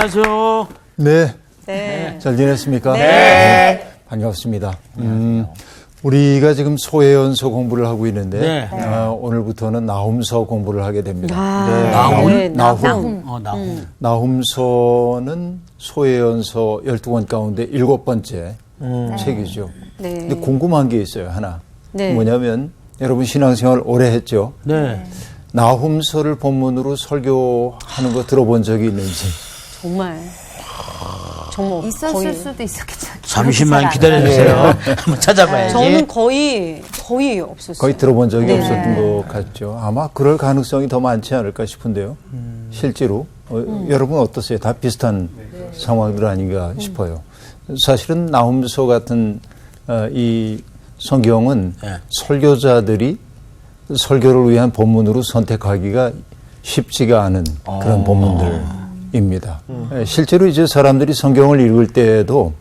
안녕하세요. 네. 네. 잘 지냈습니까? 네. 반갑습니다. 우리가 지금 소혜연서 공부를 하고 있는데 네. 오늘부터는 나훔서 공부를 하게 됩니다. 나훔서는 소혜연서 12권 가운데 7번째 책이죠. 네. 근데 궁금한 게 있어요, 하나. 네. 뭐냐면 여러분 신앙생활 오래 했죠? 네. 나훔서를 본문으로 설교하는 거 들어본 적이 있는지. 정말 있었을 거의. 수도 있었겠죠. 잠시만 기다려주세요. 한번 찾아봐야지. 저는 거의 없었어요. 거의 들어본 적이 네. 없었던 것 같죠. 아마 그럴 가능성이 더 많지 않을까 싶은데요. 실제로. 여러분 어떠세요? 다 비슷한 상황들 아닌가 싶어요. 사실은 나훔서 같은 이 성경은 네. 설교자들이 설교를 위한 본문으로 선택하기가 쉽지가 않은 그런 본문들입니다. 실제로 이제 사람들이 성경을 읽을 때에도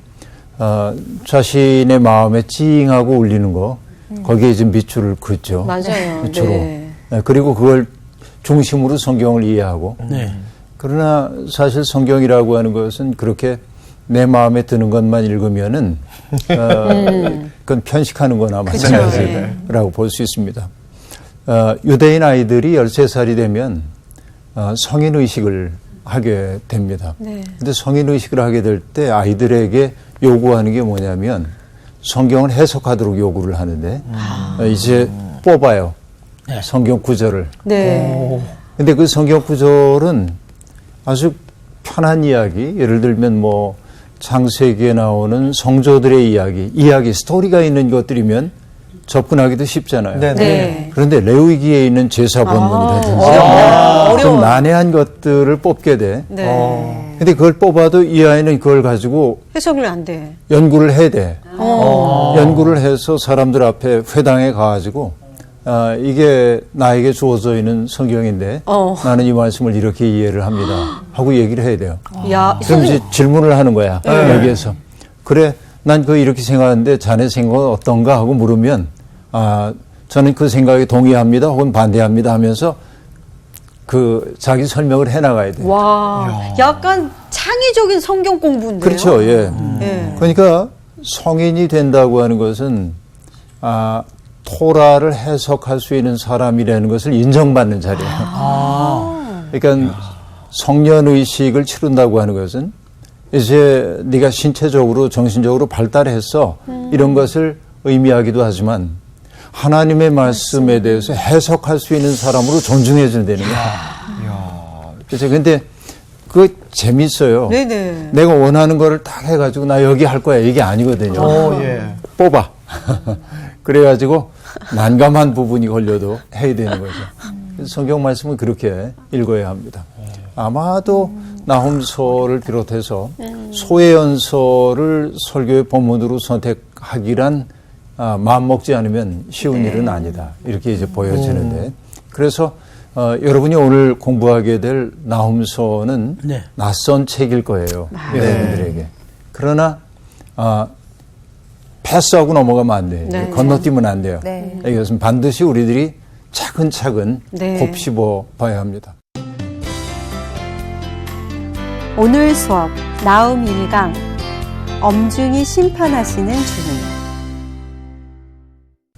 자신의 마음에 찡하고 울리는 거 거기에 이제 밑줄을 긋죠. 맞아요. 주로. 네. 그리고 그걸 중심으로 성경을 이해하고. 네. 그러나 사실 성경이라고 하는 것은 그렇게 내 마음에 드는 것만 읽으면은 그건 편식하는 거나 마찬가지라고 볼 수 있습니다. 유대인 아이들이 13살이 되면 성인 의식을 하게 됩니다. 네. 근데 성인 의식을 하게 될 때 아이들에게 요구하는 게 뭐냐면 성경을 해석하도록 요구를 하는데 이제 뽑아요. 네. 성경 구절을. 네. 근데 그 성경 구절은 아주 편한 이야기, 예를 들면 뭐 창세기에 나오는 성조들의 이야기, 스토리가 있는 것들이면 접근하기도 쉽잖아요. 네. 그런데 레위기에 있는 제사 본문이라든지 좀 난해한 것들을 뽑게 돼. 네. 근데 그걸 뽑아도 이 아이는 그걸 가지고 해석이 안 돼. 연구를 해야 돼. 연구를 해서 사람들 앞에 회당에 가가지고 이게 나에게 주어져 있는 성경인데 나는 이 말씀을 이렇게 이해를 합니다 하고 얘기를 해야 돼요. 야, 그럼 이제 질문을 하는 거야. 여기에서. 그래, 난 그거 이렇게 생각하는데 자네 생각은 어떤가 하고 물으면 저는 그 생각에 동의합니다 혹은 반대합니다 하면서 그 자기 설명을 해나가야 돼요. 와, 약간 창의적인 성경 공부인데요. 그렇죠. 예. 예. 그러니까 성인이 된다고 하는 것은 토라를 해석할 수 있는 사람이라는 것을 인정받는 자리예요. 그러니까 성년의식을 치른다고 하는 것은 이제 네가 신체적으로 정신적으로 발달했어 이런 것을 의미하기도 하지만 하나님의 말씀에 대해서 해석할 수 있는 사람으로 존중해 준다는 거야. 그렇죠. 근데 그거 재밌어요. 네네. 내가 원하는 거를 딱 해가지고 나 여기 할 거야 이게 아니거든요. 뽑아. 그래가지고 난감한 부분이 걸려도 해야 되는 거죠. 그래서 성경 말씀은 그렇게 읽어야 합니다. 아마도 나훔서를 비롯해서 소혜연서를 설교의 본문으로 선택하기란 마음 먹지 않으면 쉬운 일은 아니다. 이렇게 이제 보여지는데 그래서 여러분이 오늘 공부하게 될 나훔서는 낯선 책일 거예요. 여러분들에게. 그러나 패스하고 넘어가면 안 돼요. 네. 건너뛰면 안 돼요. 네. 이것은 반드시 우리들이 차근차근 곱씹어 봐야 합니다. 오늘 수업 나움 1강 엄중히 심판하시는 주님.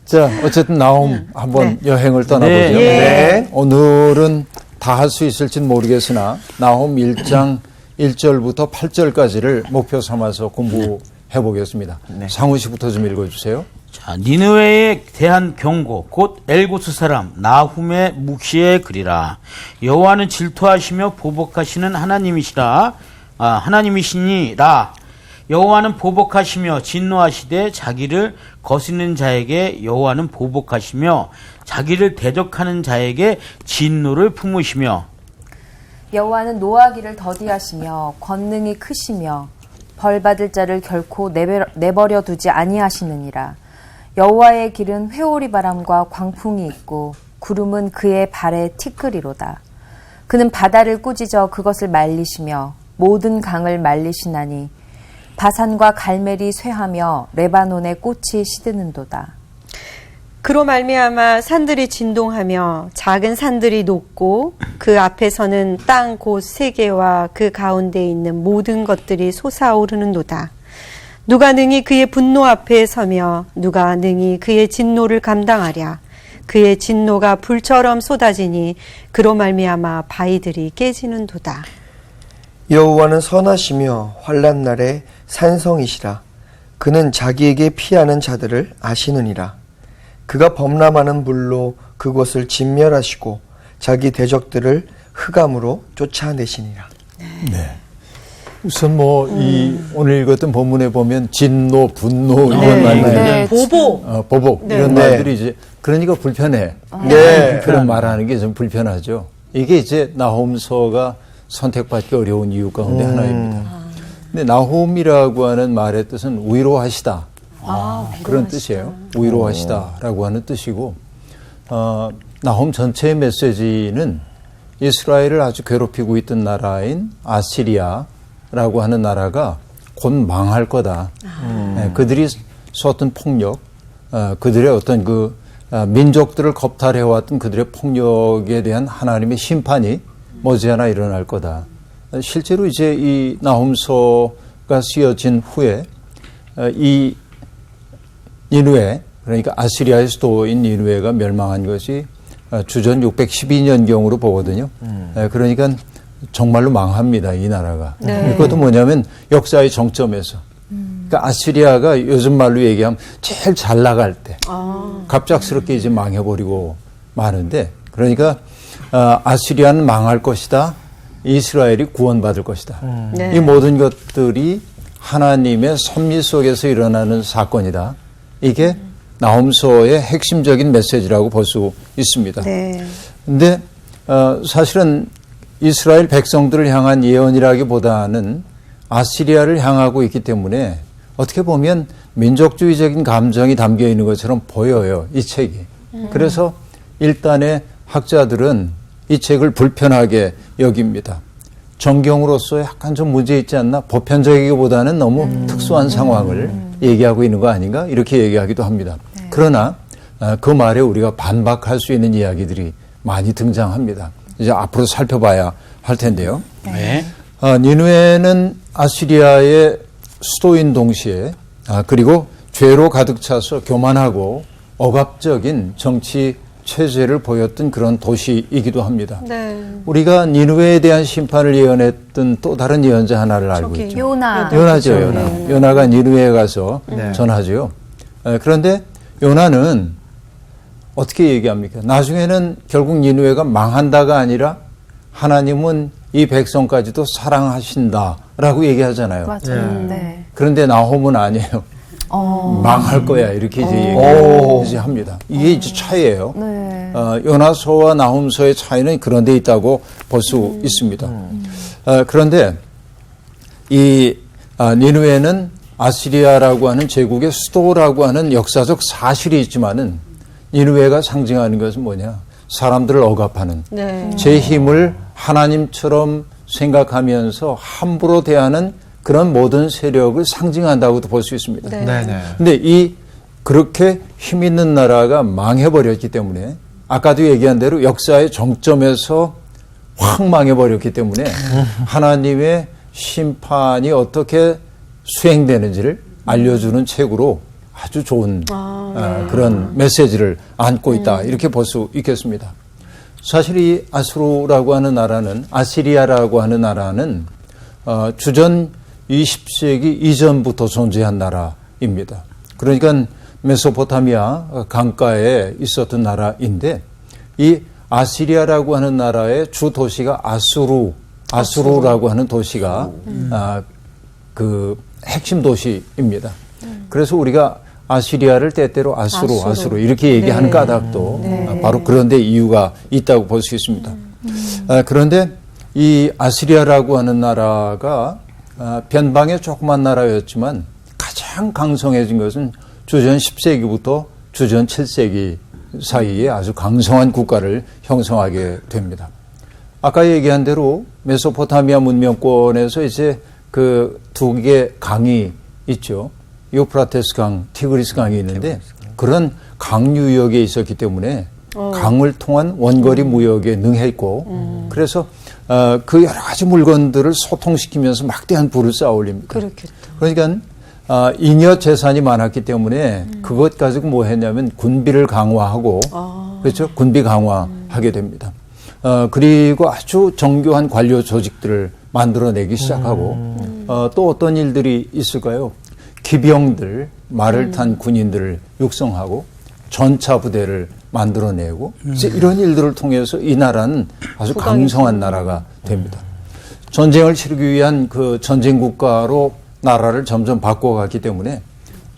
자, 어쨌든 나움 한번 여행을 떠나보죠. 네. 오늘은 다 할 수 있을지는 모르겠으나 나움 1장 1절부터 8절까지를 목표 삼아서 공부해 보겠습니다. 상우 씨부터 좀 읽어주세요. 자, 니느웨에 대한 경고 곧 엘고스 사람 나훔의 묵시의 글이라. 여호와는 질투하시며 보복하시는 하나님이시니라. 여호와는 보복하시며 진노하시되 자기를 거스르는 자에게 여호와는 보복하시며 자기를 대적하는 자에게 진노를 품으시며 여호와는 노하기를 더디하시며 권능이 크시며 벌받을 자를 결코 내버려 두지 아니하시느니라. 여호와의 길은 회오리 바람과 광풍이 있고 구름은 그의 발에 티끌이로다. 그는 바다를 꾸짖어 그것을 말리시며 모든 강을 말리시나니 바산과 갈멜이 쇠하며 레바논의 꽃이 시드는도다. 그로 말미암아 산들이 진동하며 작은 산들이 녹고 그 앞에서는 땅 곧 세계와 그 가운데 있는 모든 것들이 솟아오르는도다. 누가 능히 그의 분노 앞에 서며 누가 능히 그의 진노를 감당하랴. 그의 진노가 불처럼 쏟아지니 그로 말미암아 바위들이 깨지는도다. 여호와는 선하시며 환난 날에 산성이시라. 그는 자기에게 피하는 자들을 아시느니라. 그가 범람하는 불로 그곳을 진멸하시고 자기 대적들을 흑암으로 쫓아내시니라. 네. 우선 뭐 이 오늘 읽었던 본문에 보면 진노, 분노 이런 말들이 네. 보복. 보복 네. 이런 네. 말들이 이제 그러니까 불편해. 네. 그런 말하는 게 좀 불편하죠. 이게 이제 나홈서가 선택받기 어려운 이유 가운데 하나입니다. 근데 나홈이라고 하는 말의 뜻은 위로하시다. 그런 뜻이에요. 위로하시다라고 하는 뜻이고 나홈 전체의 메시지는 이스라엘을 아주 괴롭히고 있던 나라인 아시리아라고 하는 나라가 곧 망할 거다. 네, 그들이 쏟은 폭력, 그들의 어떤 그 민족들을 겁탈해왔던 그들의 폭력에 대한 하나님의 심판이 머지않아 일어날 거다. 실제로 이제 이 나홈서가 쓰여진 후에 이 니느웨, 그러니까 아시리아의 수도인 니느웨가 멸망한 것이 주전 612년경으로 보거든요. 그러니까 정말로 망합니다, 이 나라가. 이것도 뭐냐면 역사의 정점에서. 그러니까 아시리아가 요즘 말로 얘기하면 제일 잘 나갈 때 갑작스럽게 이제 망해버리고 마는데, 그러니까 아시리아는 망할 것이다. 이스라엘이 구원받을 것이다. 이 모든 것들이 하나님의 섭리 속에서 일어나는 사건이다. 이게 나홈서의 핵심적인 메시지라고 볼 수 있습니다. 그런데 사실은 이스라엘 백성들을 향한 예언이라기보다는 아시리아를 향하고 있기 때문에 어떻게 보면 민족주의적인 감정이 담겨 있는 것처럼 보여요, 이 책이. 그래서 일단의 학자들은 이 책을 불편하게 여깁니다. 정경으로서 약간 좀 문제 있지 않나? 보편적이기보다는 너무 특수한 상황을 얘기하고 있는 거 아닌가? 이렇게 얘기하기도 합니다. 그러나 그 말에 우리가 반박할 수 있는 이야기들이 많이 등장합니다. 이제 앞으로 살펴봐야 할 텐데요. 네. 니느웨는 아시리아의 수도인 동시에 그리고 죄로 가득 차서 교만하고 억압적인 정치 체제를 보였던 그런 도시이기도 합니다. 우리가 니느웨에 대한 심판을 예언했던 또 다른 예언자 하나를 알고 있죠. 요나죠, 요나. 요나가 니느웨에 가서 전하죠. 그런데 요나는 어떻게 얘기합니까? 나중에는 결국 니느웨가 망한다가 아니라 하나님은 이 백성까지도 사랑하신다라고 얘기하잖아요. 맞아요. 네. 그런데 나홈은 아니에요. 망할 거야 이렇게 이제 합니다. 이게 이제 차이예요. 요나서와 나홈서의 차이는 그런 데 있다고 볼 수 있습니다. 그런데 이 니느웨는 아시리아라고 하는 제국의 수도라고 하는 역사적 사실이 있지만은 니느웨가 상징하는 것은 뭐냐? 사람들을 억압하는 제 힘을 하나님처럼 생각하면서 함부로 대하는 그런 모든 세력을 상징한다고도 볼 수 있습니다. 근데 이 그렇게 힘 있는 나라가 망해버렸기 때문에 아까도 얘기한 대로 역사의 정점에서 확 망해버렸기 때문에 하나님의 심판이 어떻게 수행되는지를 알려주는 책으로 아주 좋은 그런 메시지를 안고 있다. 이렇게 볼 수 있겠습니다. 사실 이 아수르라고 하는 나라는, 아시리아라고 하는 나라는 주전 20세기 이전부터 존재한 나라입니다. 그러니까 메소포타미아 강가에 있었던 나라인데 이 아시리아라고 하는 나라의 주 도시가 아수르라고 하는 도시가 그 핵심 도시입니다. 그래서 우리가 아시리아를 때때로 아수르 이렇게 얘기하는 까닭도 바로 그런 데 이유가 있다고 볼 수 있습니다. 그런데 이 아시리아라고 하는 나라가 변방의 조그만 나라였지만 가장 강성해진 것은 주전 10세기부터 주전 7세기 사이에 아주 강성한 국가를 형성하게 됩니다. 아까 얘기한 대로 메소포타미아 문명권에서 이제 그 두 개 강이 있죠. 유프라테스 강, 티그리스 강이 있는데 그런 강유역에 있었기 때문에 강을 통한 원거리 무역에 능했고 그래서 그 여러 가지 물건들을 소통시키면서 막대한 부를 쌓아 올립니다. 그렇겠다. 그러니까 잉여 재산이 많았기 때문에 그것 가지고 뭐 했냐면 군비를 강화하고 그렇죠? 군비 강화하게 됩니다. 그리고 아주 정교한 관료 조직들을 만들어내기 시작하고 또 어떤 일들이 있을까요? 기병들, 말을 탄 군인들을 육성하고 전차 부대를 만들어내고 이제 이런 일들을 통해서 이 나라는 아주 강성한 나라가 됩니다. 전쟁을 치르기 위한 그 전쟁 국가로 나라를 점점 바꿔갔기 때문에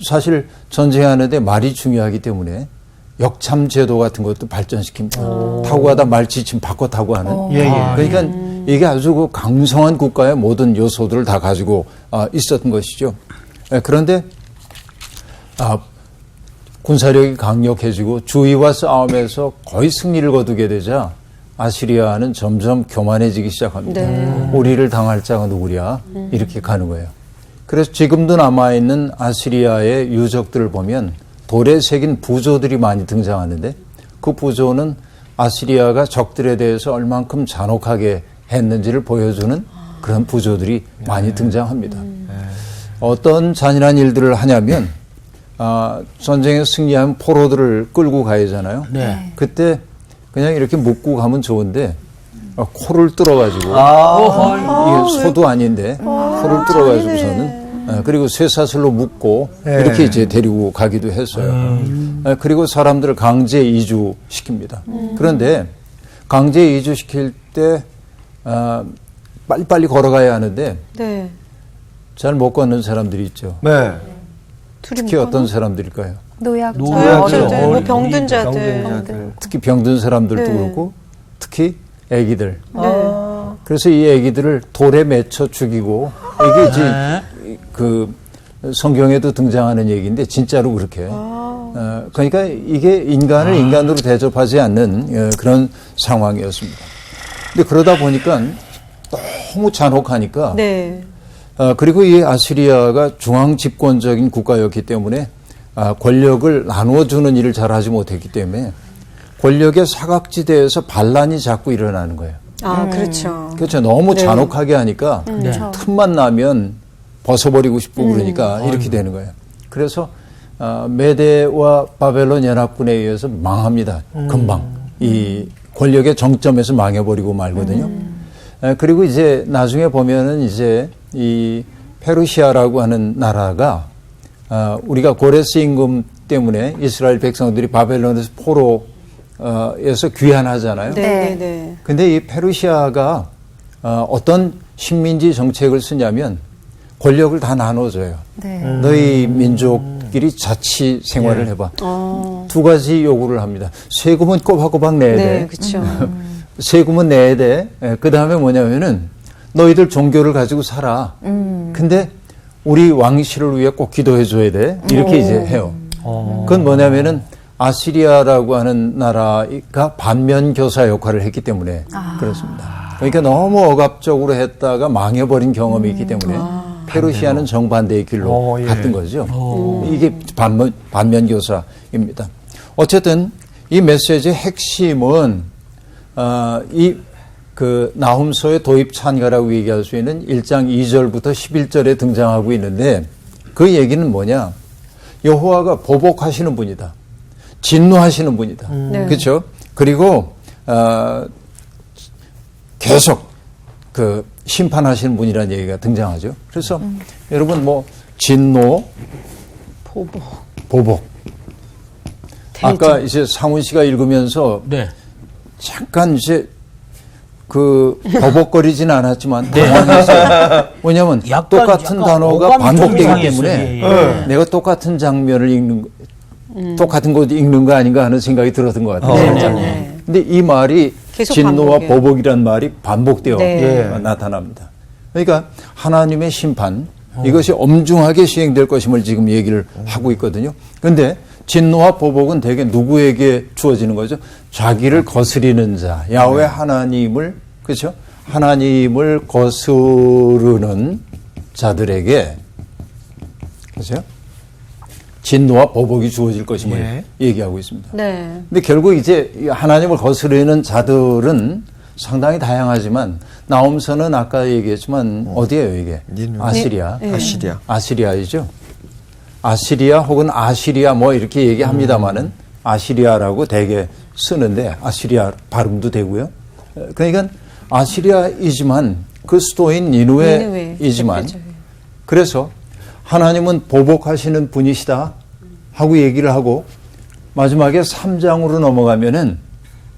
사실 전쟁하는데 말이 중요하기 때문에 역참 제도 같은 것도 발전시킵니다. 타고 가다 말 지침 바꿔 타고 하는. 그러니까 이게 아주 그 강성한 국가의 모든 요소들을 다 가지고 있었던 것이죠. 그런데 군사력이 강력해지고 주위와 싸움에서 거의 승리를 거두게 되자 아시리아는 점점 교만해지기 시작합니다. 우리를 당할 자가 누구랴 이렇게 가는 거예요. 그래서 지금도 남아있는 아시리아의 유적들을 보면 돌에 새긴 부조들이 많이 등장하는데 그 부조는 아시리아가 적들에 대해서 얼만큼 잔혹하게 했는지를 보여주는 그런 부조들이 많이 등장합니다. 어떤 잔인한 일들을 하냐면 전쟁에 승리하면 포로들을 끌고 가야잖아요. 네. 그때 그냥 이렇게 묶고 가면 좋은데 코를 뚫어가지고 이게 소도 아닌데 코를 뚫어가지고서는 그리고 쇠사슬로 묶고 이렇게 이제 데리고 가기도 했어요. 그리고 사람들을 강제 이주시킵니다. 그런데 강제 이주시킬 때 빨리빨리 걸어가야 하는데 네. 잘 못 걷는 사람들이 있죠. 네. 특히 어떤 사람들일까요? 노약자, 노약자들, 뭐 어린 병든자들. 특히 병든 사람들도 네. 그렇고 특히 아기들. 네. 그래서 이 아기들을 돌에 맺혀 죽이고 이게 이제 그 성경에도 등장하는 얘기인데 진짜로 그렇게. 그러니까 이게 인간을 인간으로 대접하지 않는 그런 상황이었습니다. 근데 그러다 보니까 너무 잔혹하니까 네. 그리고 이 아시리아가 중앙 집권적인 국가였기 때문에 권력을 나누어주는 일을 잘하지 못했기 때문에 권력의 사각지대에서 반란이 자꾸 일어나는 거예요. 그렇죠. 그렇죠. 너무 잔혹하게 하니까 틈만 나면 벗어버리고 싶고 그러니까 이렇게 되는 거예요. 그래서 메대와 바벨론 연합군에 의해서 망합니다. 금방. 이 권력의 정점에서 망해버리고 말거든요. 그리고 이제 나중에 보면은 이제 이 페르시아라고 하는 나라가 우리가 고레스 임금 때문에 이스라엘 백성들이 바벨론에서 포로에서 귀환하잖아요. 네, 네. 근데 이 페르시아가 어떤 식민지 정책을 쓰냐면 권력을 다 나눠줘요. 네. 너희 민족끼리 자치 생활을 해봐. 두 가지 요구를 합니다. 세금은 꼬박꼬박 내야 돼. 네, 그렇죠. 세금은 내야 돼. 그 다음에 뭐냐면은 너희들 종교를 가지고 살아. 근데 우리 왕실을 위해 꼭 기도해 줘야 돼. 이렇게 이제 해요. 그건 뭐냐면은 아시리아라고 하는 나라가 반면교사 역할을 했기 때문에 그렇습니다. 그러니까 너무 억압적으로 했다가 망해버린 경험이 있기 때문에 페르시아는 정반대의 길로 갔던 거죠. 이게 반면교사입니다. 어쨌든 이 메시지의 핵심은 이 그 나훔서의 도입 찬가라고 얘기할 수 있는 1장 2절부터 11절에 등장하고 있는데 그 얘기는 뭐냐? 여호와가 보복하시는 분이다. 진노하시는 분이다. 네. 그렇죠? 그리고 계속 그 심판하시는 분이라는 얘기가 등장하죠. 그래서 여러분 뭐 진노, 보복. 아까 이제 상훈 씨가 읽으면서 네. 잠깐 이제 그 버벅거리지는 않았지만 당황했어요. 왜냐하면 똑같은 단어가 어감이 반복되기 좀 때문에 이상했어요. 내가 똑같은 장면을 읽는 똑같은 거 읽는 거 아닌가 하는 생각이 들었던 것 같아요. 살짝. 네. 근데 이 말이 계속 진노와 반복해요. 보복이란 말이 반복되어 네. 나타납니다. 그러니까 하나님의 심판 이것이 엄중하게 시행될 것임을 지금 얘기를 하고 있거든요. 그런데 진노와 보복은 대개 누구에게 주어지는 거죠? 자기를 거스리는 자, 야훼 하나님을, 그렇죠? 하나님을 거스르는 자들에게, 그렇죠? 진노와 보복이 주어질 것임을 예. 얘기하고 있습니다. 네. 근데 결국 이제 이 하나님을 거스르는 자들은 상당히 다양하지만 나홈서는 아까 얘기했지만 어디예요 이게? 니누에. 아시리아. 아시리아. 아시리아이죠. 아시리아 혹은 아시리아 뭐 이렇게 얘기합니다마는 아시리아라고 대개 쓰는데 아시리아 발음도 되고요. 그러니까 아시리아이지만 그 수도인 니누에이지만 대표적이에요. 그래서 하나님은 보복하시는 분이시다 하고 얘기를 하고 마지막에 3장으로 넘어가면은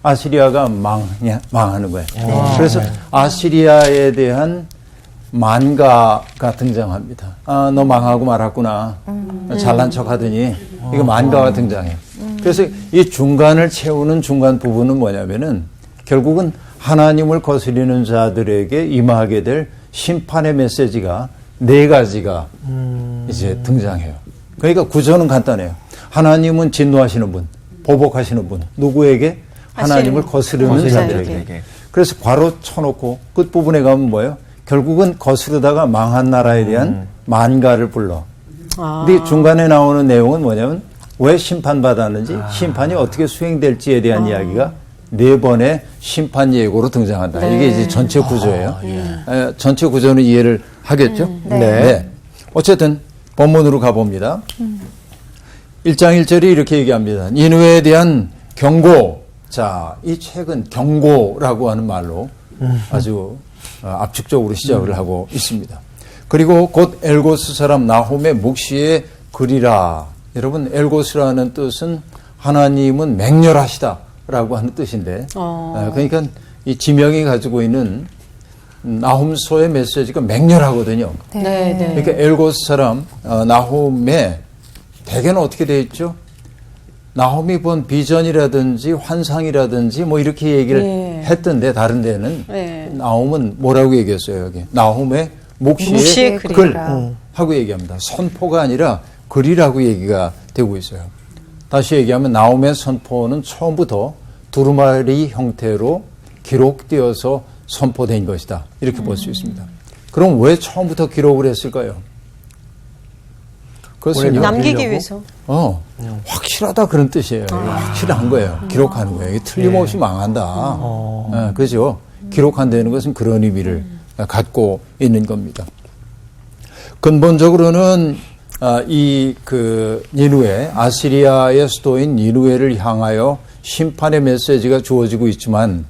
아시리아가 망하는 거예요. 그래서 아시리아에 대한 만가가 등장합니다. 아, 너 망하고 말았구나. 잘난 척 하더니 이거 만가가 등장해요. 그래서 이 중간을 채우는 중간 부분은 뭐냐면은 결국은 하나님을 거스리는 자들에게 임하게 될 심판의 메시지가 4가지가 이제 등장해요. 그러니까 구조는 간단해요. 하나님은 진노하시는 분, 보복하시는 분, 누구에게? 하나님을 거스르는 자들에게. 그래서 괄호 쳐놓고 끝부분에 가면 뭐예요? 결국은 거스르다가 망한 나라에 대한 만가를 불러. 근데 중간에 나오는 내용은 뭐냐면 왜 심판받았는지 심판이 어떻게 수행될지에 대한 이야기가 4번의 심판 예고로 등장한다. 이게 이제 전체 구조예요. 전체 구조는 이해를 하겠죠? 네. 어쨌든 본문으로 가봅니다. 1장 1절이 이렇게 얘기합니다. 니느웨에 대한 경고. 자, 이 책은 경고라고 하는 말로 아주 압축적으로 시작을 하고 있습니다. 그리고 곧 엘고스 사람 나홈의 묵시에 그리라. 여러분, 엘고스라는 뜻은 하나님은 맹렬하시다라고 하는 뜻인데, 그러니까 이 지명이 가지고 있는 나홈서의 메시지가 맹렬하거든요. 네. 네. 그러니까 엘고스 사람 나홈의 대개는 어떻게 되어 있죠? 나홈이 본 비전이라든지 환상이라든지 뭐 이렇게 얘기를 했던데 다른 데는 나홈은 뭐라고 얘기했어요 여기? 나홈의 묵시의 글 하고 얘기합니다. 선포가 아니라 글이라고 얘기가 되고 있어요. 다시 얘기하면 나홈의 선포는 처음부터 두루마리 형태로 기록되어서 선포된 것이다. 이렇게 볼 수 있습니다. 그럼 왜 처음부터 기록을 했을까요? 그것은요. 남기기 위해서. 확실하다 그런 뜻이에요. 확실한 거예요. 기록하는 거예요. 이게 틀림없이 망한다. 그죠? 기록한다는 것은 그런 의미를 갖고 있는 겁니다. 근본적으로는 이 니누에 아시리아의 수도인 니누에를 향하여 심판의 메시지가 주어지고 있지만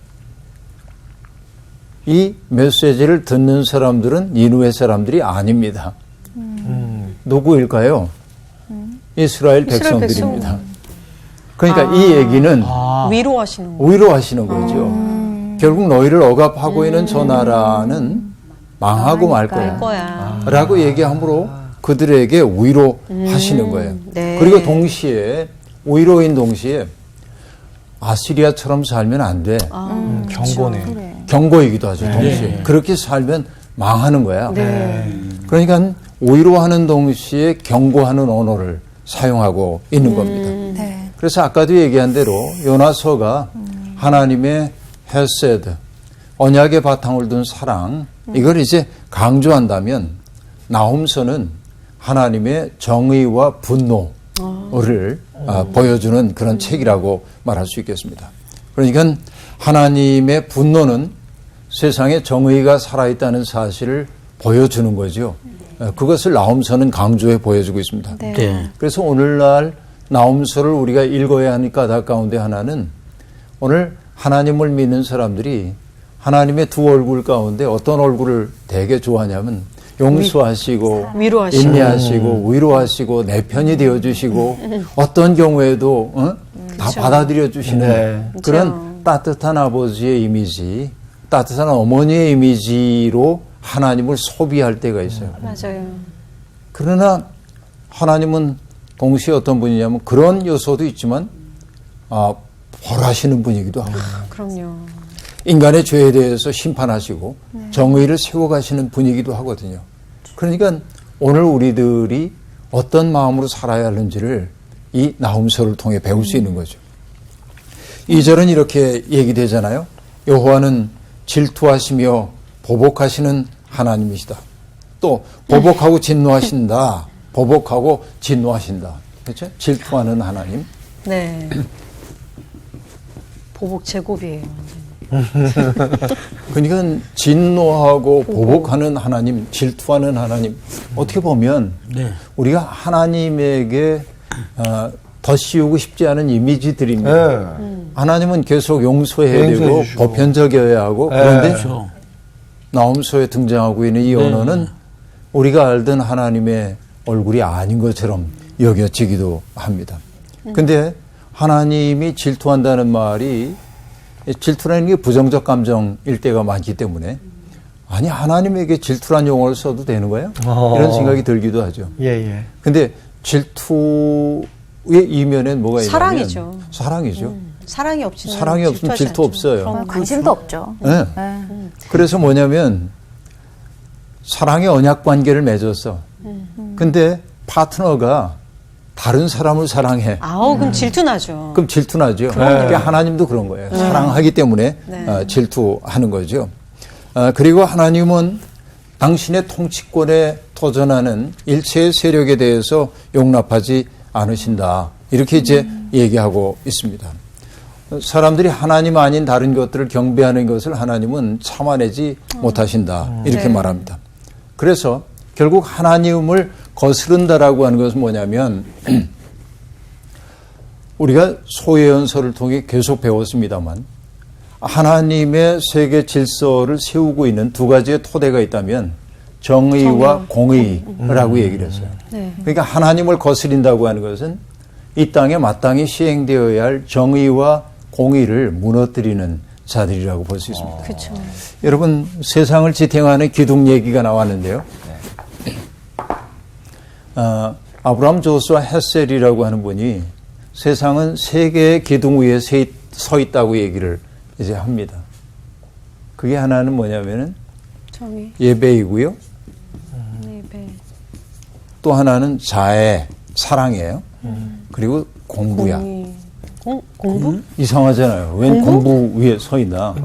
이 메시지를 듣는 사람들은 니누에 사람들이 아닙니다. 누구일까요? 이스라엘 백성들입니다. 그러니까 이 얘기는 위로하시는 거죠. 결국 너희를 억압하고 있는 저 나라는 망하고 말 거야. 라고 얘기함으로 그들에게 위로하시는 거예요. 네. 그리고 동시에 위로인 동시에 아시리아처럼 살면 안 돼. 경고네. 그래. 경고이기도 하죠. 동시에. 그렇게 살면 망하는 거야. 그러니까 위로하는 동시에 경고하는 언어를 사용하고 있는 겁니다. 그래서 아까도 얘기한 대로 요나서가 하나님의 헤세드, 언약의 바탕을 둔 사랑, 이걸 이제 강조한다면 나홈서는 하나님의 정의와 분노를 보여주는 그런 책이라고 말할 수 있겠습니다. 그러니까 하나님의 분노는 세상에 정의가 살아있다는 사실을 보여주는 거죠. 그것을 나홈서는 강조해 보여주고 있습니다. 네. 그래서 오늘날 나홈서를 우리가 읽어야 하는 까닭 가운데 하나는 오늘 하나님을 믿는 사람들이 하나님의 두 얼굴 가운데 어떤 얼굴을 되게 좋아하냐면 용서하시고 인내하시고 위로하시고 내 편이 되어주시고 어떤 경우에도 다 받아들여 주시는 그런 따뜻한 아버지의 이미지, 따뜻한 어머니의 이미지로 하나님을 소비할 때가 있어요. 맞아요. 그러나 하나님은 동시에 어떤 분이냐면 그런 요소도 있지만 벌하시는 분이기도 하고 그럼요. 인간의 죄에 대해서 심판하시고 정의를 세워가시는 분이기도 하거든요. 그러니까 오늘 우리들이 어떤 마음으로 살아야 하는지를 이 나홈서를 통해 배울 수 있는 거죠. 2절은 이렇게 얘기되잖아요. 여호와는 질투하시며 보복하시는 하나님이시다. 또 보복하고 진노하신다. 보복하고 진노하신다. 그렇죠? 질투하는 하나님. 네. 보복 제곱이에요. 그러니까 진노하고 보복하는 하나님, 질투하는 하나님. 어떻게 보면 네. 우리가 하나님에게 더 씌우고 싶지 않은 이미지들입니다. 하나님은 계속 용서해야 되고 용서해 주시고. 보편적이어야 하고 그런데 그렇죠. 나홈서에 등장하고 있는 이 언어는 우리가 알던 하나님의 얼굴이 아닌 것처럼 여겨지기도 합니다. 근데 하나님이 질투한다는 말이 질투라는 게 부정적 감정일 때가 많기 때문에 아니 하나님에게 질투란 용어를 써도 되는 거예요? 이런 생각이 들기도 하죠. 예. 근데 질투의 이면엔 뭐가 있냐면 사랑이죠. 사랑이죠. 사랑이 없으면 사랑이 없으면 질투하지 질투 않죠. 없어요. 그럼 관심도 없죠. 네. 그래서 뭐냐면 사랑의 언약 관계를 맺었어. 근데 파트너가 다른 사람을 사랑해. 아우 그럼 질투나죠. 그럼 질투나죠. 그러니까 하나님도 그런 거예요. 사랑하기 때문에 네. 질투하는 거죠. 그리고 하나님은 당신의 통치권에 도전하는 일체의 세력에 대해서 용납하지 않으신다. 이렇게 이제 얘기하고 있습니다. 사람들이 하나님 아닌 다른 것들을 경배하는 것을 하나님은 참아내지 못하신다. 이렇게 네. 말합니다. 그래서 결국 하나님을 거스른다라고 하는 것은 뭐냐면 우리가 소예언서를 통해 계속 배웠습니다만 하나님의 세계 질서를 세우고 있는 두 가지의 토대가 있다면 정의와 공의라고 얘기를 했어요. 네. 그러니까 하나님을 거스린다고 하는 것은 이 땅에 마땅히 시행되어야 할 정의와 공의를 무너뜨리는 자들이라고 볼 수 있습니다. 그렇죠. 여러분 세상을 지탱하는 기둥 얘기가 나왔는데요. 아브라함 조수아 헷셀이라고 하는 분이 세상은 세 개의 기둥 위에 서 있다고 얘기를 이제 합니다. 그게 하나는 뭐냐면은 정의. 예배이고요. 네. 또 하나는 자애, 사랑이에요. 그리고 공부야. 공부? 이상하잖아요. 웬 공부 위에 서 있나?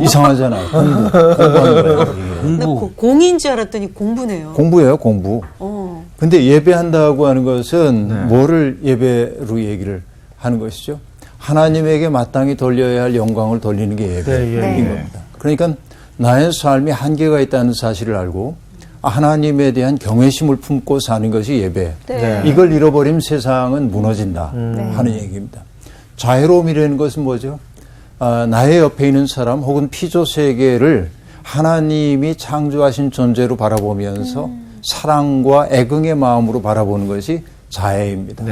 이상하잖아요. 공부하는 거예요. 이게. 근데 공인 줄 알았더니 공부네요. 공부예요, 공부. 어. 근데 예배한다고 하는 것은 뭐를 예배로 얘기를 하는 것이죠? 하나님에게 마땅히 돌려야 할 영광을 돌리는 게 예배인 겁니다. 그러니까 나의 삶이 한계가 있다는 사실을 알고 하나님에 대한 경외심을 품고 사는 것이 예배. 네. 이걸 잃어버리면 세상은 무너진다 하는 얘기입니다. 자애로움이라는 것은 뭐죠? 나의 옆에 있는 사람 혹은 피조 세계를 하나님이 창조하신 존재로 바라보면서 사랑과 애긍의 마음으로 바라보는 것이 자애입니다.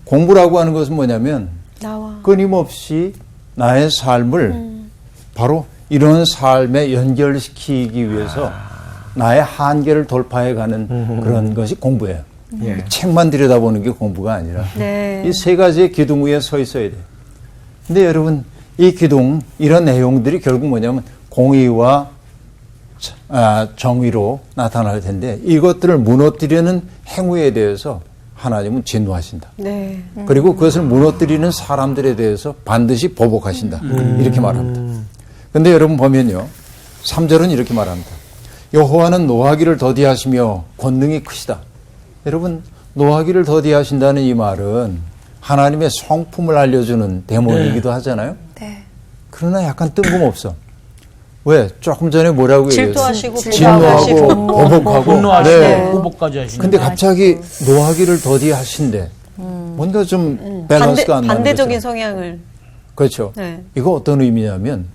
공부라고 하는 것은 뭐냐면 나와. 끊임없이 나의 삶을 바로 이런 삶에 연결시키기 위해서 나의 한계를 돌파해가는 그런 것이 공부예요. 책만 들여다보는 게 공부가 아니라 네. 이 세 가지의 기둥 위에 서 있어야 돼요. 근데 여러분 이 기둥 이런 내용들이 결국 뭐냐면 공의와 정의로 나타날 텐데 이것들을 무너뜨리는 행위에 대해서 하나님은 진노하신다. 네. 그리고 그것을 무너뜨리는 사람들에 대해서 반드시 보복하신다. 이렇게 말합니다. 근데 여러분 보면요. 3절은 이렇게 말합니다. 여호와는 노하기를 더디하시며 권능이 크시다. 여러분 노하기를 더디하신다는 이 말은 하나님의 성품을 알려주는 대목이기도 하잖아요. 네. 그러나 약간 뜬금없어. 왜? 조금 전에 뭐라고 얘기했어요? 질투하시고 진노하고 보복하고 분노하시고 네. 보복까지 하시는. 근데 갑자기 노하기를 더디하신대. 뭔가 좀 밸런스가 안 맞는 반대적인 거죠. 성향을. 그렇죠. 네. 이거 어떤 의미냐면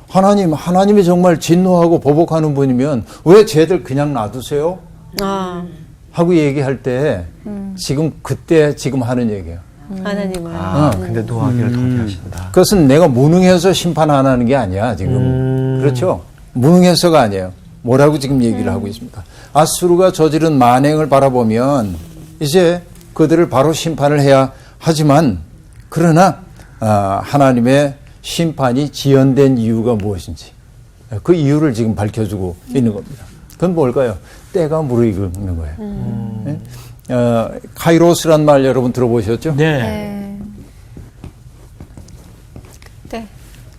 하나님이 정말 진노하고 보복하는 분이면 왜 쟤들 그냥 놔두세요? 아, 하고 얘기할 때 그때 지금 하는 얘기예요. 하나님은. 근데 노하기를 더디하신다. 그것은 내가 무능해서 심판 안 하는 게 아니야, 지금. 그렇죠? 무능해서가 아니에요. 뭐라고 지금 얘기를 하고 있습니까? 아수르가 저지른 만행을 바라보면 이제 그들을 바로 심판을 해야 하지만 그러나 하나님의 심판이 지연된 이유가 무엇인지 그 이유를 지금 밝혀주고 있는 겁니다. 그건 뭘까요? 때가 무르익는 거예요. 네? 카이로스란 말 여러분 들어보셨죠? 네. 네.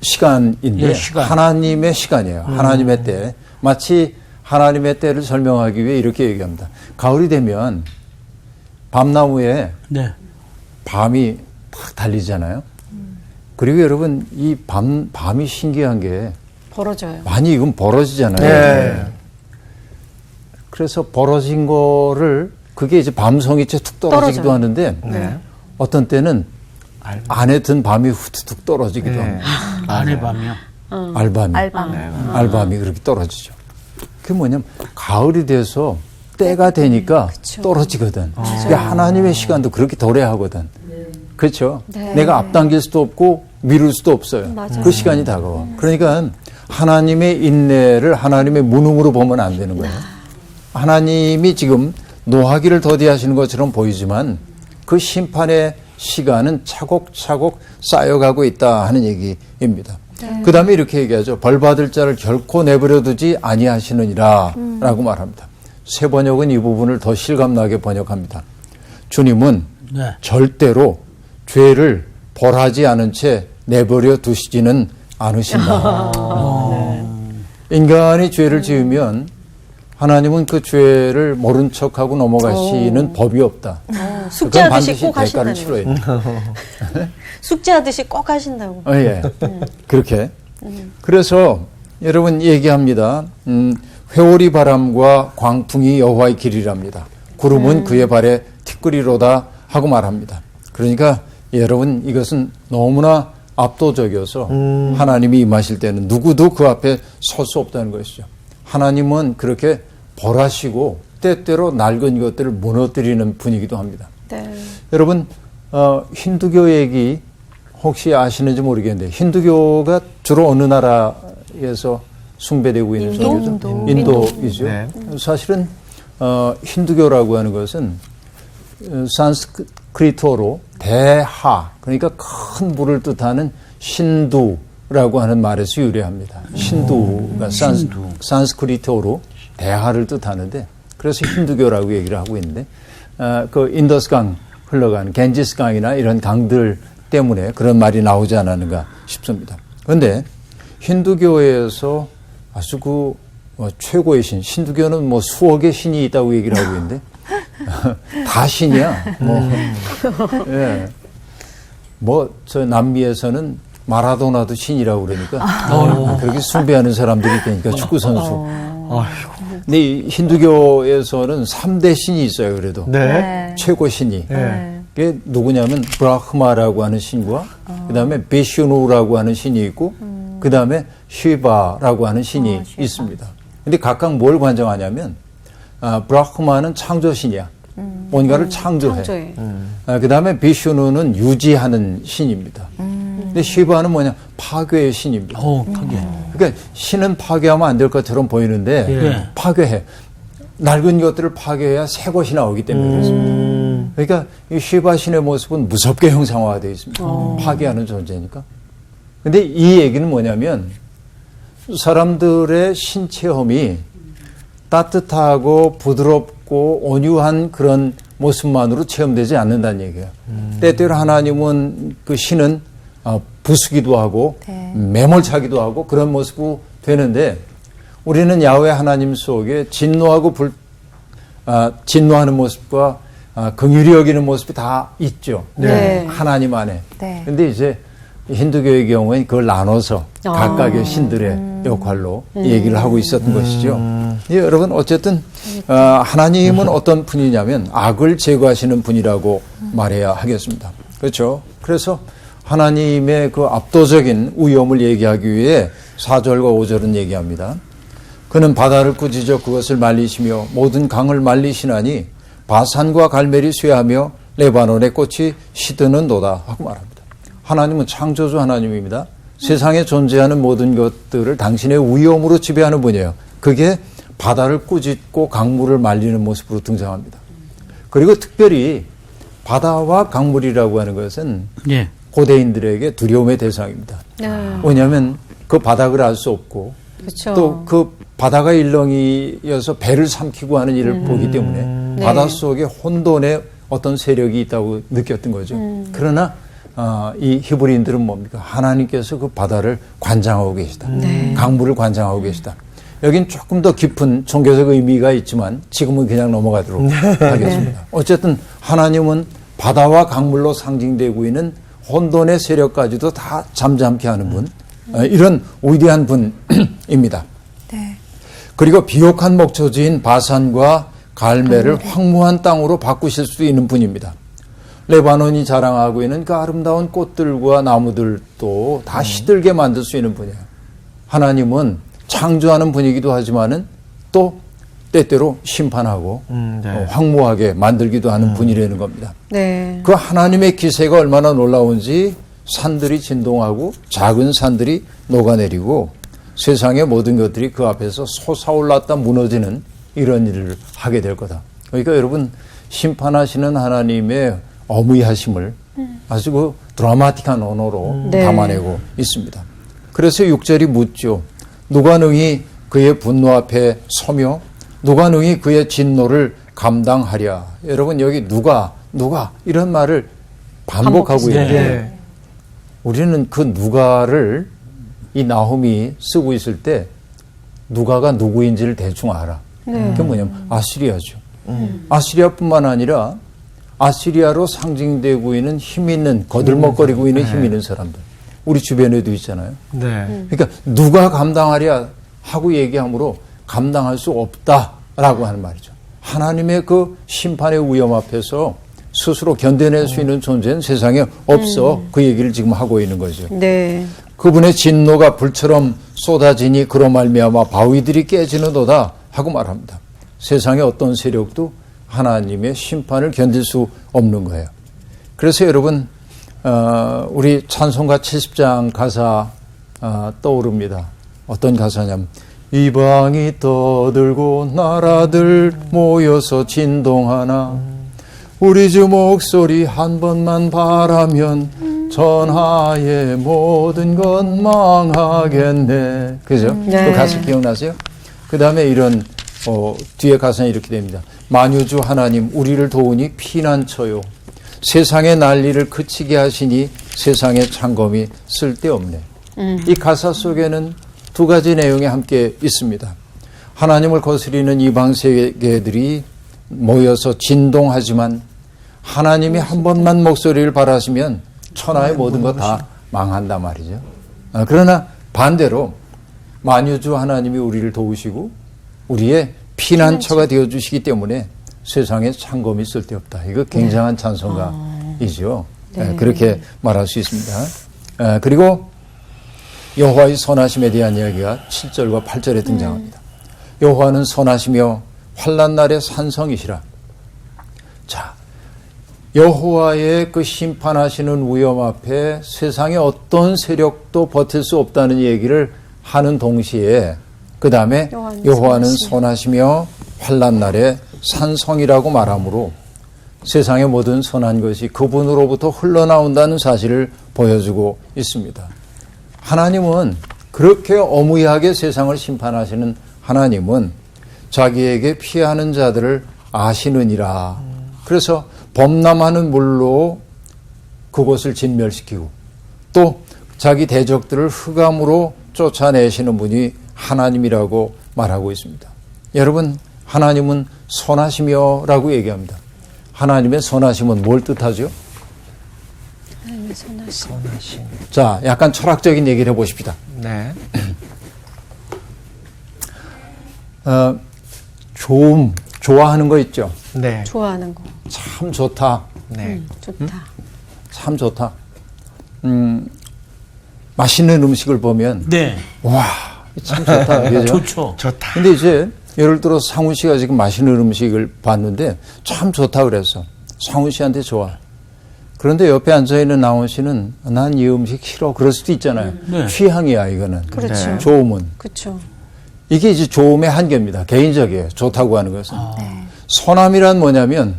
시간인데 예, 시간. 하나님의 시간이에요. 하나님의 때. 마치 하나님의 때를 설명하기 위해 이렇게 얘기합니다. 가을이 되면 밤나무에 네. 밤이 탁 달리잖아요. 그리고 여러분 이 밤이 신기한 게 벌어져요. 많이 이건 벌어지잖아요. 네. 그래서 벌어진 거를 그게 이제 밤송이째 툭 떨어지기도 떨어져요. 하는데 네. 어떤 때는 안에 든 밤이 후투툭 떨어지기도 네. 합니다. 안에 밤이요. 알밤이. 알밤이 그렇게 떨어지죠. 그게 뭐냐면 가을이 돼서 때가 되니까 떨어지거든. 그게 하나님의 시간도 그렇게 도래하거든. 그렇죠. 내가 앞당길 수도 없고 미룰 수도 없어요. 그 시간이 다가와. 그러니까 하나님의 인내를 하나님의 무능으로 보면 안 되는 거예요. 하나님이 지금 노하기를 더디하시는 것처럼 보이지만 그 심판의 시간은 차곡차곡 쌓여가고 있다 하는 얘기입니다. 그 다음에 이렇게 얘기하죠. 벌받을 자를 결코 내버려 두지 아니하시느니라 라고 말합니다. 새 번역은 이 부분을 더 실감나게 번역합니다. 주님은 네. 절대로 죄를 벌하지 않은 채 내버려 두시지는 않으신다. 인간이 죄를 지으면 하나님은 그 죄를 모른 척하고 넘어가시는 법이 없다. 숙제하듯이 꼭 대가를 하신다는 치러야 돼. 숙제하듯이 꼭 하신다고. 예. 그렇게. 그래서 여러분 얘기합니다. 회오리 바람과 광풍이 여호와의 길이랍니다. 구름은 그의 발에 티끌이로다 하고 말합니다. 그러니까 여러분 이것은 너무나 압도적이어서 하나님이 임하실 때는 누구도 그 앞에 설 수 없다는 것이죠. 하나님은 그렇게 벌하시고 때때로 낡은 것들을 무너뜨리는 분이기도 합니다. 네. 여러분 힌두교 얘기 혹시 아시는지 모르겠는데 힌두교가 주로 어느 나라에서 숭배되고 있는 종교죠? 인도이죠. 네. 사실은 힌두교라고 하는 것은 산스크리트어로 대하, 그러니까 큰 물을 뜻하는 신두라고 하는 말에서 유래합니다. 신두가 산스크리트어로 대하를 뜻하는데 그래서 힌두교라고 얘기를 하고 있는데 그 인더스강 흘러가는 겐지스강이나 이런 강들 때문에 그런 말이 나오지 않았는가 싶습니다. 그런데 힌두교에서 아주 그 최고의 신, 힌두교는 뭐 수억의 신이 있다고 얘기를 하고 있는데 다 신이야. 예. 저 남미에서는 마라도나도 신이라고 그러니까 그렇게 숭배하는 사람들이 있다니까 축구 선수. 근데 이 힌두교에서는 3대 신이 있어요. 그래도 네. 최고 신이. 네. 그게 누구냐면 브라흐마라고 하는 신과 그다음에 비슈누라고 하는 신이 있고 그다음에 시바라고 하는 신이 있습니다. 근데 각각 뭘 관장하냐면 브라흐마는 창조신이야. 뭔가를 창조해. 그다음에 비슈누는 유지하는 신입니다. 근데 시바는 뭐냐? 파괴의 신입니다. 파괴. 그러니까 신은 파괴하면 안 될 것처럼 보이는데 예. 파괴해. 낡은 것들을 파괴해야 새 것이 나오기 때문에 그렇습니다. 그러니까 이 시바 신의 모습은 무섭게 형상화되어 있습니다. 파괴하는 존재니까. 근데 이 얘기는 뭐냐면 사람들의 신체험이 따뜻하고 부드럽고 온유한 그런 모습만으로 체험되지 않는다는 얘기예요. 때때로 하나님은 그 신은 부수기도 하고 매몰차기도 하고 그런 모습이 되는데 우리는 야훼 하나님 속에 진노하고 진노하는 모습과 긍휼히 여기는 모습이 다 있죠. 네. 하나님 안에. 네. 근데 이제 힌두교의 경우에는 그걸 나눠서 각각의 신들의 역할로 얘기를 하고 있었던 것이죠. 예, 여러분 어쨌든 하나님은 어떤 분이냐면 악을 제거하시는 분이라고 말해야 하겠습니다. 그렇죠? 그래서 하나님의 그 압도적인 위엄을 얘기하기 위해 4절과 5절은 얘기합니다. 그는 바다를 꾸짖어 그것을 말리시며 모든 강을 말리시나니 바산과 갈멜이 쇠하며 레바논의 꽃이 시드는도다 하고 말합니다. 하나님은 창조주 하나님입니다. 세상에 존재하는 모든 것들을 당신의 위엄으로 지배하는 분이에요. 그게 바다를 꾸짖고 강물을 말리는 모습으로 등장합니다. 그리고 특별히 바다와 강물이라고 하는 것은 예. 고대인들에게 두려움의 대상입니다. 왜냐하면 그 바닥을 알 수 없고 그렇죠. 또 그 바다가 일렁이어서 배를 삼키고 하는 일을 보기 때문에 바닷속에 혼돈의 어떤 세력이 있다고 느꼈던 거죠. 그러나 이 히브리인들은 뭡니까? 하나님께서 그 바다를 관장하고 계시다. 강물을 관장하고 계시다. 여긴 조금 더 깊은 종교적 의미가 있지만 지금은 그냥 넘어가도록 하겠습니다. 어쨌든 하나님은 바다와 강물로 상징되고 있는 혼돈의 세력까지도 다 잠잠케 하는 분, 이런 위대한 분입니다. 네. 그리고 비옥한 목초지인 바산과 갈멜을 황무한 땅으로 바꾸실 수 있는 분입니다. 레바논이 자랑하고 있는 그 아름다운 꽃들과 나무들도 다 시들게 만들 수 있는 분이에요. 하나님은 창조하는 분이기도 하지만은 또 때때로 심판하고 네. 황무하게 만들기도 하는 분이라는 겁니다. 네. 그 하나님의 기세가 얼마나 놀라운지 산들이 진동하고 작은 산들이 녹아내리고 세상의 모든 것들이 그 앞에서 솟아올랐다 무너지는 이런 일을 하게 될 거다. 그러니까 여러분 심판하시는 하나님의 어무이하심을 아주 그 드라마틱한 언어로 네. 담아내고 있습니다. 그래서 6절이 묻죠. 누가 능히 그의 분노 앞에 서며 누가 능히 그의 진노를 감당하랴. 여러분 여기 누가 이런 말을 반복하고 있는데 네. 우리는 그 누가를 이 나홈이 쓰고 있을 때 누가가 누구인지를 대충 알아. 그게 뭐냐면 아시리아죠. 아시리아뿐만 아니라 아시리아로 상징되고 있는 힘 있는 거들먹거리고 있는 힘 있는 사람들. 우리 주변에도 있잖아요. 네. 그러니까 누가 감당하랴 하고 얘기하므로 감당할 수 없다라고 하는 말이죠. 하나님의 그 심판의 위험 앞에서 스스로 견뎌낼 수 있는 존재는 세상에 없어. 그 얘기를 지금 하고 있는 거죠. 네. 그분의 진노가 불처럼 쏟아지니 그로 말미암아 바위들이 깨지는도다 하고 말합니다. 세상의 어떤 세력도 하나님의 심판을 견딜 수 없는 거예요. 그래서 여러분 우리 찬송가 70장 가사 떠오릅니다. 어떤 가사냐면 이방이 떠들고 나라들 모여서 진동하나 우리 주 목소리 한 번만 바라면 전하의 모든 것 망하겠네. 그죠? 네. 그 가사 기억나세요? 그 다음에 이런 뒤에 가사는 이렇게 됩니다. 만유주 하나님 우리를 도우니 피난처요. 세상의 난리를 그치게 하시니 세상의 창검이 쓸데없네. 이 가사 속에는 두 가지 내용이 함께 있습니다. 하나님을 거스리는 이방 세계들이 모여서 진동하지만 하나님이 한 번만 목소리를 바라시면 천하의 모든 것 다 망한다 말이죠. 그러나 반대로 만유주 하나님이 우리를 도우시고 우리의 피난처가 되어주시기 때문에 세상에 창검이 쓸데없다. 이거 굉장한 찬송가이죠. 네. 그렇게 말할 수 있습니다. 그리고 여호와의 선하심에 대한 이야기가 7절과 8절에 등장합니다. 여호와는 선하시며 환난 날에 산성이시라. 자, 여호와의 그 심판하시는 위험 앞에 세상의 어떤 세력도 버틸 수 없다는 얘기를 하는 동시에 그 다음에 여호와는 선하시며 환난 날에 산성이라고 말하므로 세상의 모든 선한 것이 그분으로부터 흘러나온다는 사실을 보여주고 있습니다. 하나님은 그렇게 어무이하게 세상을 심판하시는 하나님은 자기에게 피하는 자들을 아시느니라. 그래서 범람하는 물로 그곳을 진멸시키고 또 자기 대적들을 흑암으로 쫓아내시는 분이 하나님이라고 말하고 있습니다. 여러분, 하나님은 선하시며라고 얘기합니다. 하나님의 선하심은 뭘 뜻하죠? 하나님의 선하심. 자, 약간 철학적인 얘기를 해보십시다. 네. 좋아하는 거 있죠? 네. 좋아하는 거. 참 좋다. 네. 좋다. 참 좋다. 맛있는 음식을 보면 네. 와, 참 좋다. 그죠? 좋죠. 좋다. 근데 이제 예를 들어 상훈 씨가 지금 맛있는 음식을 봤는데 참 좋다 그랬어. 상훈 씨한테 좋아. 그런데 옆에 앉아있는 나훈 씨는 난 이 음식 싫어. 그럴 수도 있잖아요. 네. 취향이야, 이거는. 그렇죠. 좋음은. 그렇죠. 이게 이제 좋음의 한계입니다. 개인적이에요. 좋다고 하는 것은. 선함이란 뭐냐면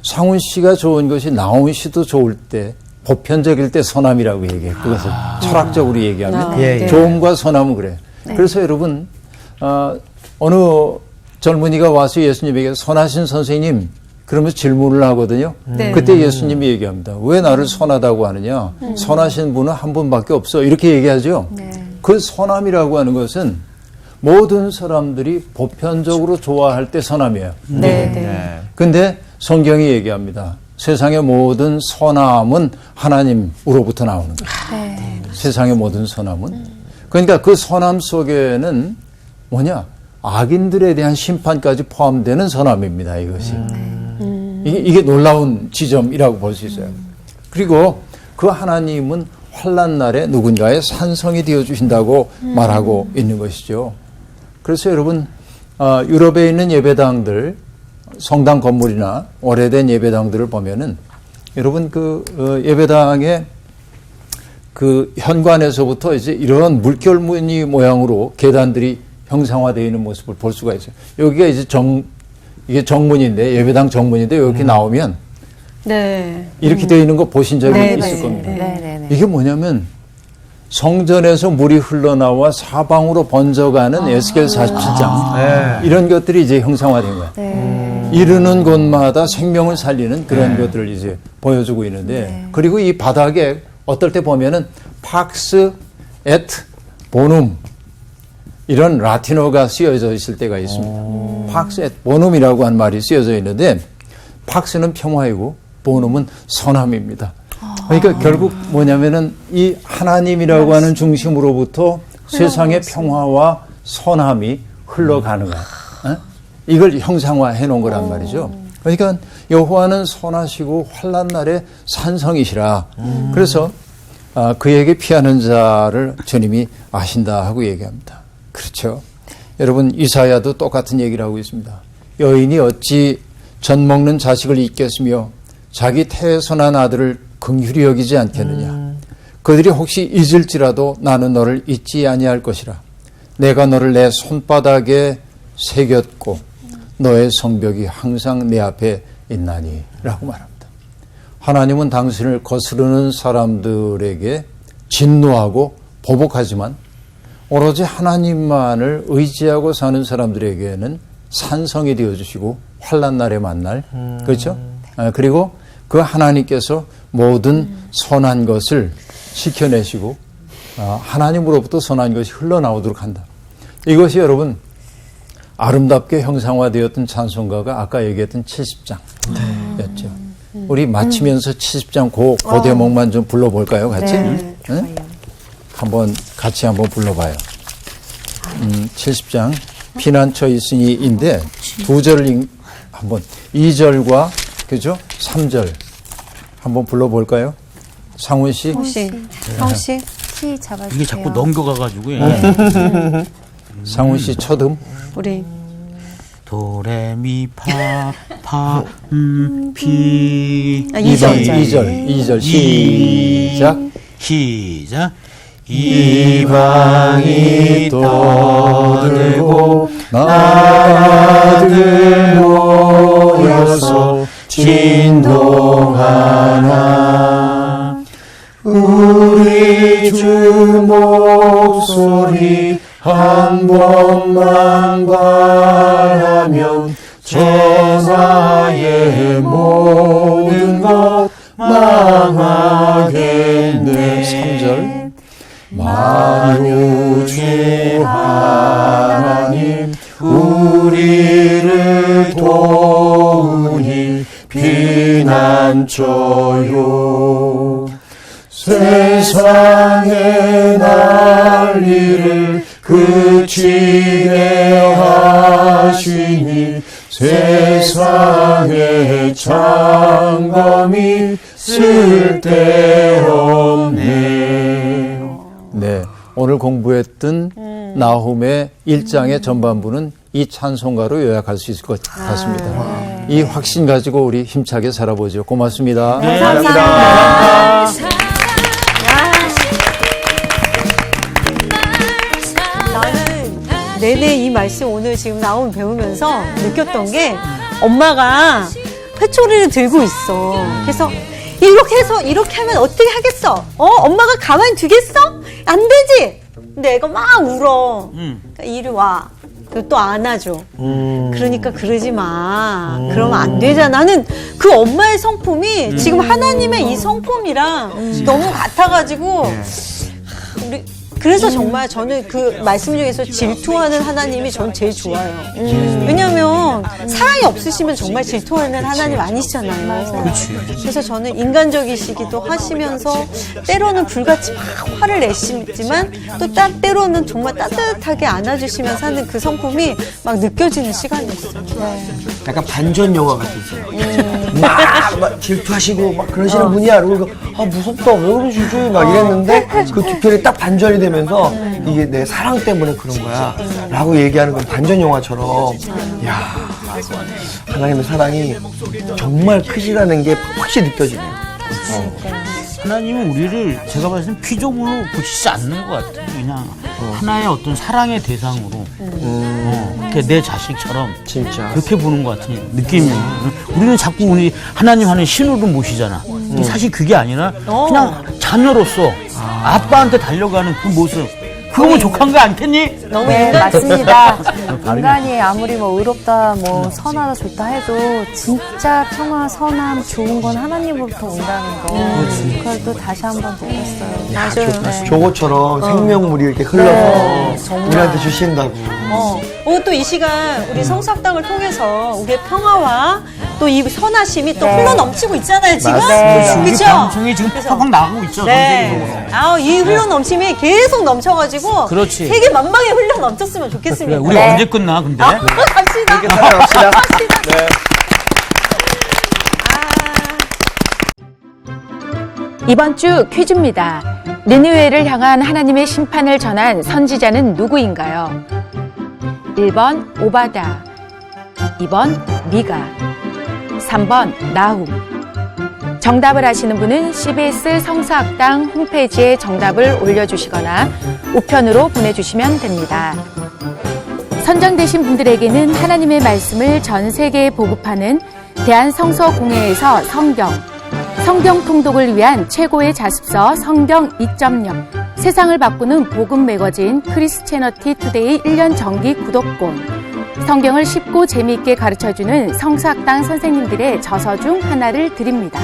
상훈 씨가 좋은 것이 나훈 씨도 좋을 때 보편적일 때 선함이라고 얘기해요. 그것을 철학적으로 얘기하면 예, 예. 좋음과 선함은 그래요. 그래서 여러분 어느 젊은이가 와서 예수님에게 선하신 선생님 그러면서 질문을 하거든요. 네. 그때 예수님이 얘기합니다. 왜 나를 선하다고 하느냐. 선하신 분은 한 분밖에 없어. 이렇게 얘기하죠. 그 선함이라고 하는 것은 모든 사람들이 보편적으로 좋아할 때 선함이에요. 네, 네. 네. 근데 성경이 얘기합니다. 세상의 모든 선함은 하나님으로부터 나오는 거예요. 세상의 모든 선함은. 그러니까 그 선함 속에는 뭐냐? 악인들에 대한 심판까지 포함되는 선함입니다. 이것이. 이게 놀라운 지점이라고 볼 수 있어요. 그리고 그 하나님은 환난 날에 누군가의 산성이 되어주신다고 말하고 있는 것이죠. 그래서 여러분, 유럽에 있는 예배당들, 성당 건물이나 오래된 예배당들을 보면은 여러분 그 예배당의 그 현관에서부터 이제 이런 물결무늬 모양으로 계단들이 형상화되어 있는 모습을 볼 수가 있어요. 여기가 이제 이게 정문인데, 예배당 정문인데, 이렇게 나오면, 네. 이렇게 되어 있는 거 보신 적이 네, 있을 네, 겁니다. 네네네. 이게 뭐냐면, 성전에서 물이 흘러나와 사방으로 번져가는 에스겔 47장. 네. 이런 것들이 이제 형상화된 거예요. 네. 이르는 곳마다 생명을 살리는 그런 것들을 이제 보여주고 있는데, 그리고 이 바닥에 어떨 때 보면은, 팍스, 앳, 보눔, 이런 라틴어가 쓰여져 있을 때가 있습니다. 팍스 앳 보눔이라고 하는 말이 쓰여져 있는데, 팍스는 평화이고 보눔은 선함입니다. 그러니까 결국 뭐냐면은 이 하나님이라고 하는 중심으로부터 세상의 평화와 선함이 흘러가는 거야. 이걸 형상화해 놓은 거란 말이죠. 그러니까 여호와는 선하시고 환난 날에 산성이시라. 그래서 그에게 피하는 자를 주님이 아신다 하고 얘기합니다. 그렇죠. 여러분, 이사야도 똑같은 얘기를 하고 있습니다. 여인이 어찌 젖 먹는 자식을 잊겠으며 자기 태에서 난 아들을 긍휼히 여기지 않겠느냐. 그들이 혹시 잊을지라도 나는 너를 잊지 아니할 것이라. 내가 너를 내 손바닥에 새겼고 너의 성벽이 항상 내 앞에 있나니 라고 말합니다. 하나님은 당신을 거스르는 사람들에게 진노하고 보복하지만 오로지 하나님만을 의지하고 사는 사람들에게는 산성이 되어주시고 환난 날에 만날 그렇죠? 그리고 그 하나님께서 모든 선한 것을 지켜내시고 하나님으로부터 선한 것이 흘러나오도록 한다. 이것이 여러분 아름답게 형상화되었던 찬송가가 아까 얘기했던 70장이었죠. 우리 마치면서 70장 그 대목만 좀 불러볼까요? 같이? 네. 응? 같이 한번 불러봐요. 70장 피난처 있으니인데 두 절을 한번 2절과 그죠? 3절 한번 불러볼까요? 상훈 씨. 성씨. 키 잡아주세요. 이게 자꾸 넘겨가가지고. 상훈 씨 첫음. 우리. 도레미파파피. 2절 시작. 시작. 이방이 떠들고 나라들 모여서 진동하나 우리 주 목소리 한 번만 바라면 천하의 모든 것 망하겠네. 3절 만유주 하나님 우리를 도우니 피난처요 세상의 난리를 그치게 하시니 세상의 장검이 쓸데없네. 네, 오늘 공부했던 나훔의 1장의 전반부는 이 찬송가로 요약할 수 있을 것 같습니다. 이 확신 가지고 우리 힘차게 살아보죠. 고맙습니다. 감사합니다. 나는 내내 이 말씀 오늘 지금 나온 배우면서 느꼈던 게 엄마가 회초리를 들고 있어. 그래서 이렇게 해서 이렇게 하면 어떻게 하겠어? 엄마가 가만히 두겠어? 안 되지. 근데 애가 막 울어. 그러니까 이리 와. 그리고 또 안아줘. 그러니까 그러지 마. 그러면 안 되잖아. 나는 그 엄마의 성품이 지금 하나님의 이 성품이랑 너무 같아가지고 우리 그래서 정말 저는 그 말씀 중에서 질투하는 하나님이 전 제일 좋아요. 왜냐하면 사랑이 없으시면 정말 질투하는 하나님 아니시잖아요. 그래서 저는 인간적이시기도 하시면서 때로는 불같이 막 화를 내시지만 또 때로는 정말 따뜻하게 안아주시면서 하는 그 성품이 막 느껴지는 시간이었어요. 약간 반전 영화 같았어요. 막 질투하시고 막 그러시는 분이야. 그리고 무섭다. 왜 그러시지? 막 이랬는데 그 두 편이 딱 반전이 되면서 이게 내 사랑 때문에 그런 거야. 라고 얘기하는 건 반전 영화처럼 야 하나님의 사랑이 정말 크시다는 게 확실히 느껴지네요. 하나님은 우리를 제가 봤을 땐 피조물로 보시지 않는 것 같아요. 그냥 하나의 어떤 사랑의 대상으로 이렇게 내 자식처럼 진짜. 그렇게 보는 것 같은 느낌이에요. 우리는 자꾸 우리 하나님 하는 신호를 모시잖아. 근데 사실 그게 아니라 그냥 자녀로서 아빠한테 달려가는 그 모습. 그거면 족한 거 않겠니? 너무 네, 인간 맞습니다. 인간이 아무리 뭐 의롭다, 뭐 선하다, 좋다 해도 진짜 평화, 선함, 좋은 건 하나님으로부터 온다는 거. 그걸 또 다시 한번 느꼈어요. 맞아요. 저것처럼 생명물이 이렇게 흘러서 우리한테 주신다고. 오늘 또 이 시간 우리 성사학당을 통해서 우리의 평화와 또 이 선하심이 또 흘러 넘치고 있잖아요, 지금. 우리 그렇죠? 방송이 지금 팍팍 나가고 있죠. 네. 이 흘러 넘침이 계속 넘쳐가지고 그렇지. 세계 만방에 흘러 넘쳤으면 좋겠습니다. 그래, 우리 언제 끝나 근데? 갑시다. 이렇게 따라갑시다. 네. 이번 주 퀴즈입니다. 니느웨를 향한 하나님의 심판을 전한 선지자는 누구인가요? 1번 오바다, 2번 미가, 3번 나훔. 정답을 아시는 분은 CBS 성사학당 홈페이지에 정답을 올려주시거나 우편으로 보내주시면 됩니다. 선정되신 분들에게는 하나님의 말씀을 전 세계에 보급하는 대한성서공회에서 성경 통독을 위한 최고의 자습서 성경 2.0, 세상을 바꾸는 복음 매거진 크리스채너티 투데이 1년 정기 구독권, 성경을 쉽고 재미있게 가르쳐주는 성사학당 선생님들의 저서 중 하나를 드립니다.